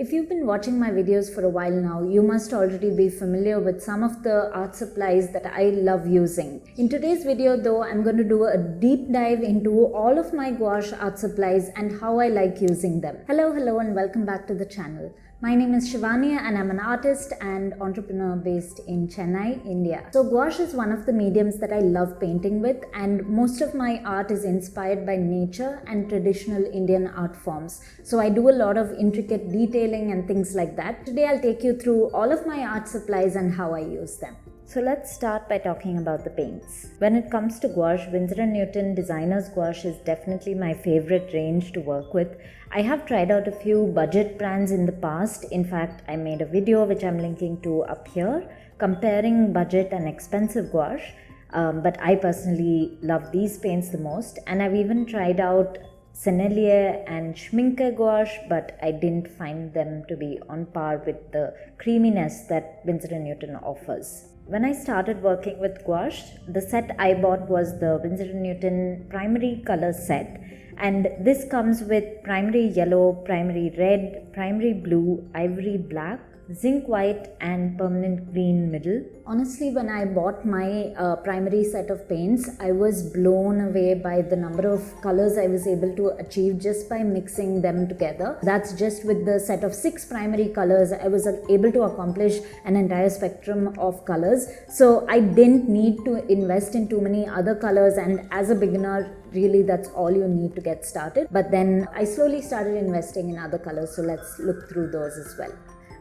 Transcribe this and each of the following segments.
If you've been watching my videos for a while now, you must already be familiar with some of the art supplies that I love using. In today's video though, I'm going to do a deep dive into all of my gouache art supplies and how I like using them. Hello and welcome back to the channel. My name is Shivani and I'm an artist and entrepreneur based in Chennai, India. So gouache is one of the mediums that I love painting with, and most of my art is inspired by nature and traditional Indian art forms. So I do a lot of intricate detailing and things like that. Today I'll take you through all of my art supplies and how I use them. So let's start by talking about the paints. When it comes to gouache, Winsor & Newton Designer's Gouache is definitely my favorite range to work with. I have tried out a few budget brands in the past. In fact, I made a video which I'm linking to up here comparing budget and expensive gouache. But I personally love these paints the most, and I've even tried out Sennelier and Schminke gouache, but I didn't find them to be on par with the creaminess that Winsor & Newton offers. When I started working with gouache, the set I bought was the Winsor & Newton primary color set, and this comes with primary yellow, primary red, primary blue, ivory black, zinc white and permanent green middle. Honestly, when I bought my primary set of paints, I was blown away by the number of colors I was able to achieve just by mixing them together. That's just with the set of 6 primary colors, I was able to accomplish an entire spectrum of colors. So I didn't need to invest in too many other colors, and as a beginner, really that's all you need to get started. But then I slowly started investing in other colors, so let's look through those as well.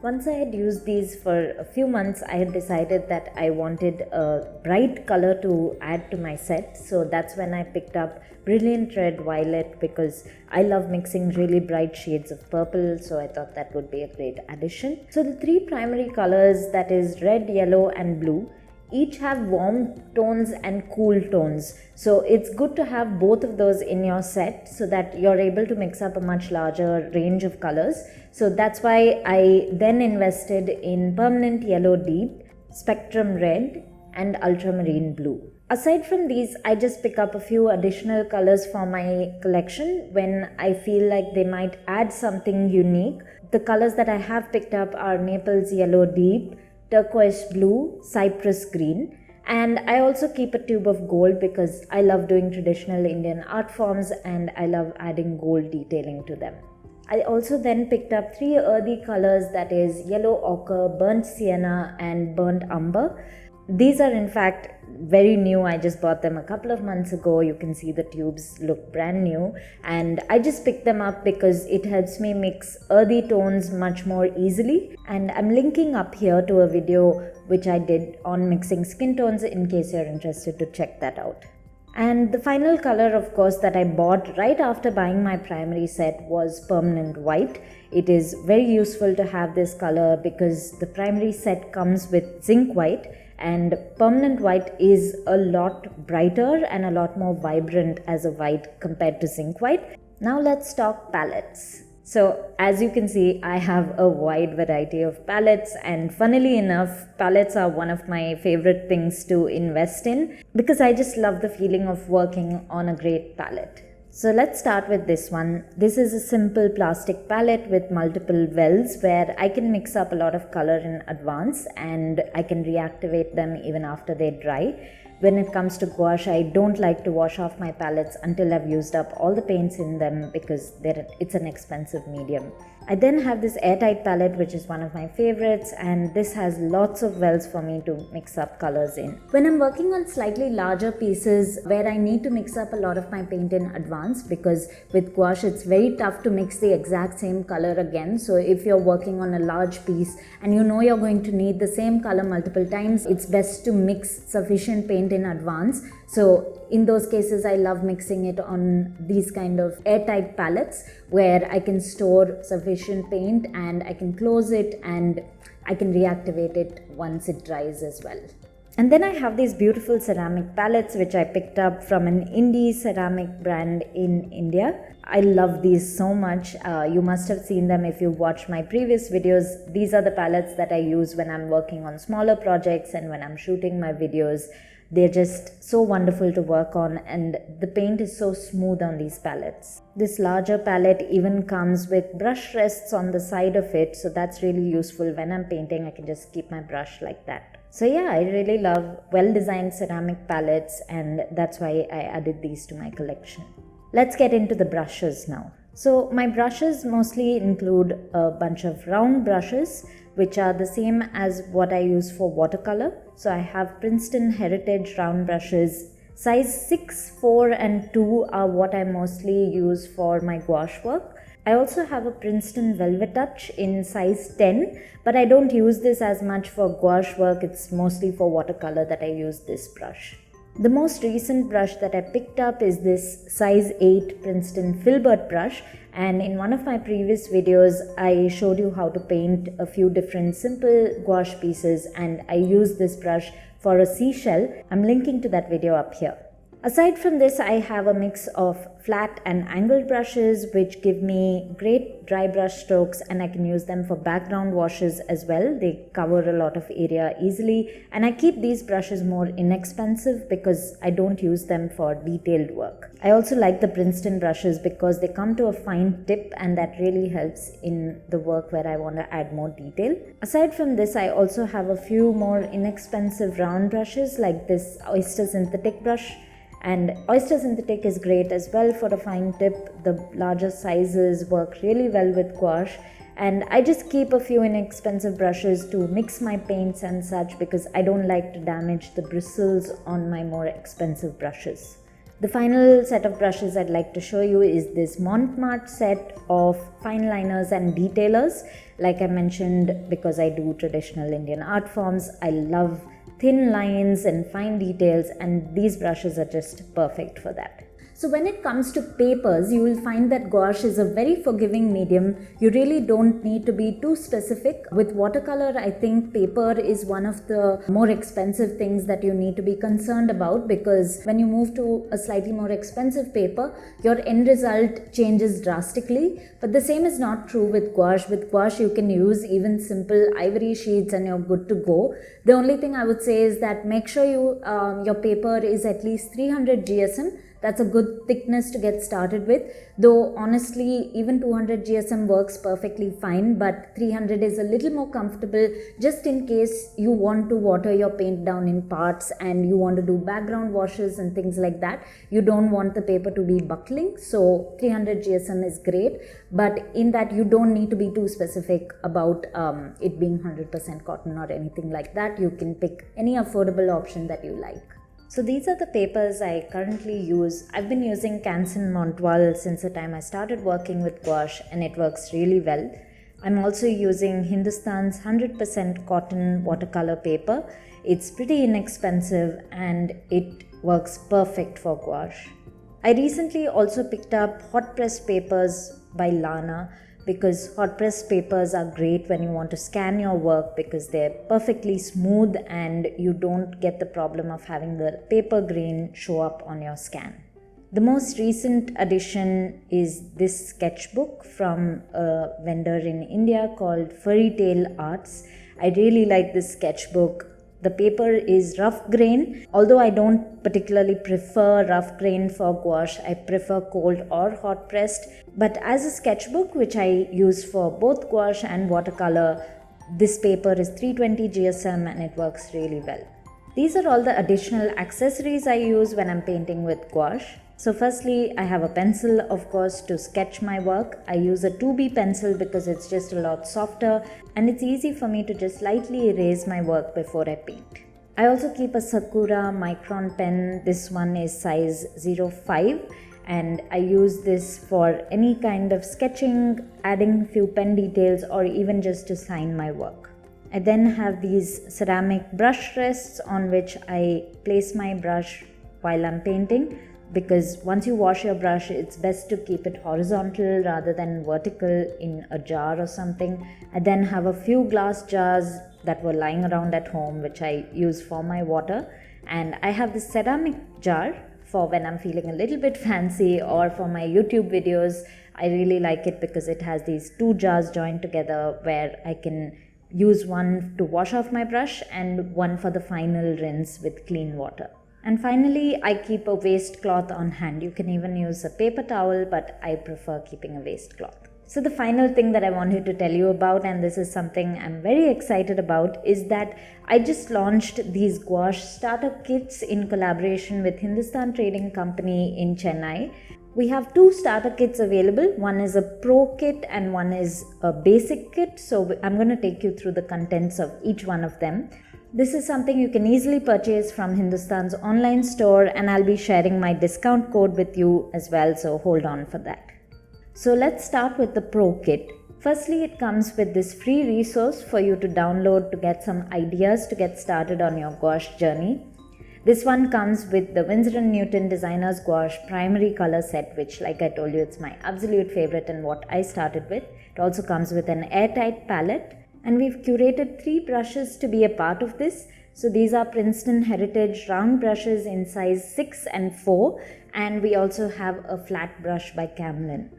Once I had used these for a few months, I had decided that I wanted a bright color to add to my set. So that's when I picked up Brilliant Red Violet, because I love mixing really bright shades of purple. So I thought that would be a great addition. So the 3 primary colors, that is red, yellow and blue, each have warm tones and cool tones. So it's good to have both of those in your set so that you're able to mix up a much larger range of colors. So that's why I then invested in Permanent Yellow Deep, Spectrum Red and Ultramarine Blue. Aside from these, I just pick up a few additional colors for my collection when I feel like they might add something unique. The colors that I have picked up are Naples Yellow Deep, Turquoise Blue, Cypress Green, and I also keep a tube of gold because I love doing traditional Indian art forms and I love adding gold detailing to them. I also then picked up 3 earthy colors, that is Yellow Ochre, Burnt Sienna and Burnt Umber. These are in fact very new. I just bought them a couple of months ago. You can see the tubes look brand new, and I just picked them up because it helps me mix earthy tones much more easily. And I'm linking up here to a video which I did on mixing skin tones in case you're interested to check that out. And the final color, of course, that I bought right after buying my primary set was Permanent White. It is very useful to have this color because the primary set comes with zinc white, and Permanent White is a lot brighter and a lot more vibrant as a white compared to zinc white. Now let's talk palettes. So as you can see, I have a wide variety of palettes, and funnily enough, palettes are one of my favorite things to invest in because I just love the feeling of working on a great palette. So let's start with this one. This is a simple plastic palette with multiple wells where I can mix up a lot of color in advance and I can reactivate them even after they dry. When it comes to gouache, I don't like to wash off my palettes until I've used up all the paints in them because it's an expensive medium. I then have this airtight palette, which is one of my favorites, and this has lots of wells for me to mix up colors in. When I'm working on slightly larger pieces where I need to mix up a lot of my paint in advance, because with gouache it's very tough to mix the exact same color again. So if you're working on a large piece and you know you're going to need the same color multiple times, it's best to mix sufficient paint in advance. So in those cases, I love mixing it on these kind of airtight palettes where I can store sufficient paint and I can close it and I can reactivate it once it dries as well. And then I have these beautiful ceramic palettes which I picked up from an indie ceramic brand in India. I love these so much. You must have seen them if you watched my previous videos. These are the palettes that I use when I'm working on smaller projects and when I'm shooting my videos. They're just so wonderful to work on, and the paint is so smooth on these palettes. This larger palette even comes with brush rests on the side of it, so that's really useful. When I'm painting, I can just keep my brush like that. So yeah, I really love well-designed ceramic palettes, and that's why I added these to my collection. Let's get into the brushes now. So my brushes mostly include a bunch of round brushes, which are the same as what I use for watercolor. So I have Princeton Heritage round brushes. Size 6, 4 and 2 are what I mostly use for my gouache work. I also have a Princeton Velvet Touch in size 10, but I don't use this as much for gouache work. It's mostly for watercolor that I use this brush. The most recent brush that I picked up is this size 8 Princeton Filbert brush, and in one of my previous videos I showed you how to paint a few different simple gouache pieces, and I used this brush for a seashell. I'm linking to that video up here. Aside from this, I have a mix of flat and angled brushes which give me great dry brush strokes, and I can use them for background washes as well. They cover a lot of area easily, and I keep these brushes more inexpensive because I don't use them for detailed work. I also like the Princeton brushes because they come to a fine tip, and that really helps in the work where I want to add more detail. Aside from this, I also have a few more inexpensive round brushes like this Oyster Synthetic brush. And Oyster Synthetic is great as well for a fine tip. The larger sizes work really well with gouache, and I just keep a few inexpensive brushes to mix my paints and such because I don't like to damage the bristles on my more expensive brushes. The final set of brushes I'd like to show you is this Montmartre set of fine liners and detailers. Like I mentioned, because I do traditional Indian art forms, I love thin lines and fine details, and these brushes are just perfect for that. So when it comes to papers, you will find that gouache is a very forgiving medium. You really don't need to be too specific. With watercolor, I think paper is one of the more expensive things that you need to be concerned about, because when you move to a slightly more expensive paper, your end result changes drastically. But the same is not true with gouache. With gouache, you can use even simple ivory sheets and you're good to go. The only thing I would say is that make sure your paper is at least 300 GSM. That's a good thickness to get started with, though honestly even 200 GSM works perfectly fine, but 300 is a little more comfortable just in case you want to water your paint down in parts and you want to do background washes and things like that. You don't want the paper to be buckling, so 300 GSM is great, but in that you don't need to be too specific about it being 100% cotton or anything like that. You can pick any affordable option that you like. So these are the papers I currently use. I've been using Canson Montval since the time I started working with gouache, and it works really well. I'm also using Hindustan's 100% cotton watercolor paper. It's pretty inexpensive and it works perfect for gouache. I recently also picked up hot press papers by Lana, because hot press papers are great when you want to scan your work because they're perfectly smooth and you don't get the problem of having the paper grain show up on your scan. The most recent addition is this sketchbook from a vendor in India called Fairy Tale Arts. I really like this sketchbook. The paper is rough grain, although I don't particularly prefer rough grain for gouache. I prefer cold or hot pressed. But as a sketchbook, which I use for both gouache and watercolor, this paper is 320 GSM and it works really well. These are all the additional accessories I use when I'm painting with gouache. So firstly, I have a pencil, of course, to sketch my work. I use a 2B pencil because it's just a lot softer and it's easy for me to just lightly erase my work before I paint. I also keep a Sakura micron pen. This one is size 05 and I use this for any kind of sketching, adding a few pen details, or even just to sign my work. I then have these ceramic brush rests on which I place my brush while I'm painting, because once you wash your brush, it's best to keep it horizontal rather than vertical in a jar or something. I then have a few glass jars that were lying around at home which I use for my water, and I have this ceramic jar for when I'm feeling a little bit fancy, or for my YouTube videos. I really like it because it has these two jars joined together where I can use one to wash off my brush and one for the final rinse with clean water. And finally, I keep a waste cloth on hand. You can even use a paper towel, but I prefer keeping a waste cloth. So the final thing that I wanted to tell you about, and this is something I'm very excited about, is that I just launched these gouache starter kits in collaboration with Hindustan Trading Company in Chennai. We have 2 starter kits available. One is a pro kit and one is a basic kit. So I'm going to take you through the contents of each one of them. This is something you can easily purchase from Hindustan's online store, and I'll be sharing my discount code with you as well, so hold on for that. So let's start with the Pro Kit. Firstly, it comes with this free resource for you to download to get some ideas to get started on your gouache journey. This one comes with the Winsor & Newton Designer's Gouache Primary Color Set, which, like I told you, it's my absolute favorite and what I started with. It also comes with an airtight palette. And we've curated 3 brushes to be a part of this. So these are Princeton Heritage round brushes in size 6 and 4. And we also have a flat brush by Camlin.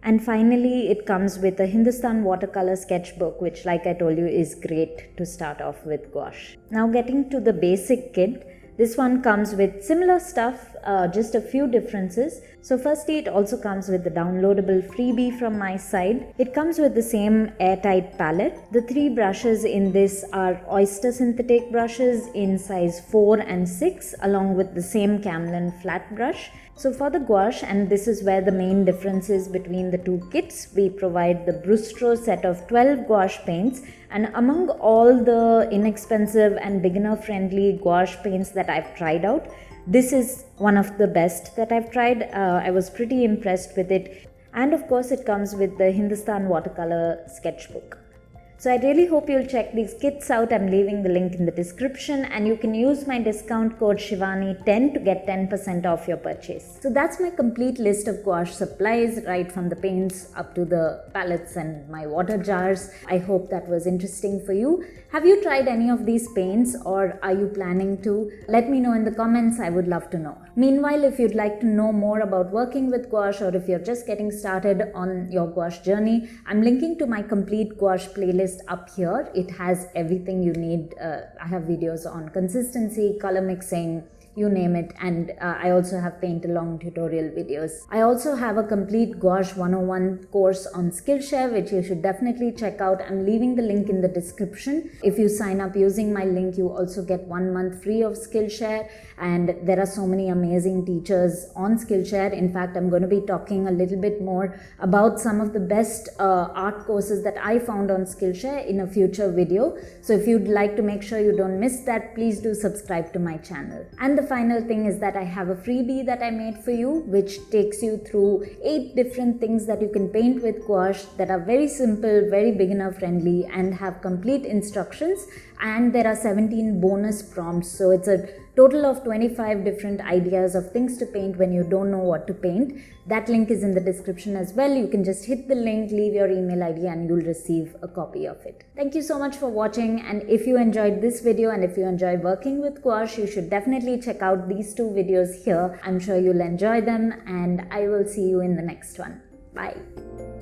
And finally, it comes with a Hindustan watercolor sketchbook, which, like I told you, is great to start off with gouache. Now getting to the basic kit. This one comes with similar stuff, just a few differences. So firstly, it also comes with the downloadable freebie from my side. It comes with the same airtight palette. The 3 brushes in this are Oyster synthetic brushes in size 4 and 6, along with the same Camlin flat brush. So for the gouache, and this is where the main difference is between the 2 kits, we provide the Brustro set of 12 gouache paints. And among all the inexpensive and beginner-friendly gouache paints that I've tried out, this is one of the best that I've tried. I was pretty impressed with it. And of course, it comes with the Hindustan watercolor sketchbook. So I really hope you'll check these kits out. I'm leaving the link in the description, and you can use my discount code Shivani10 to get 10% off your purchase. So that's my complete list of gouache supplies, right from the paints up to the palettes and my water jars. I hope that was interesting for you. Have you tried any of these paints, or are you planning to? Let me know in the comments. I would love to know. Meanwhile, if you'd like to know more about working with gouache, or if you're just getting started on your gouache journey, I'm linking to my complete gouache playlist up here. It has everything you need. I have videos on consistency, color mixing, you name it, and I also have paint along tutorial videos. I also have a complete Gouache 101 course on Skillshare, which you should definitely check out. I'm leaving the link in the description. If you sign up using my link, you also get 1 month free of Skillshare, and there are so many amazing teachers on Skillshare. In fact, I'm going to be talking a little bit more about some of the best art courses that I found on Skillshare in a future video. So if you'd like to make sure you don't miss that, please do subscribe to my channel. And the final thing is that I have a freebie that I made for you, which takes you through 8 different things that you can paint with gouache that are very simple, very beginner friendly, and have complete instructions. And there are 17 bonus prompts. So it's a total of 25 different ideas of things to paint when you don't know what to paint. That link is in the description as well. You can just hit the link, leave your email ID, and you'll receive a copy of it. Thank you so much for watching. And if you enjoyed this video and if you enjoy working with gouache, you should definitely check out these 2 videos here. I'm sure you'll enjoy them, and I will see you in the next one. Bye.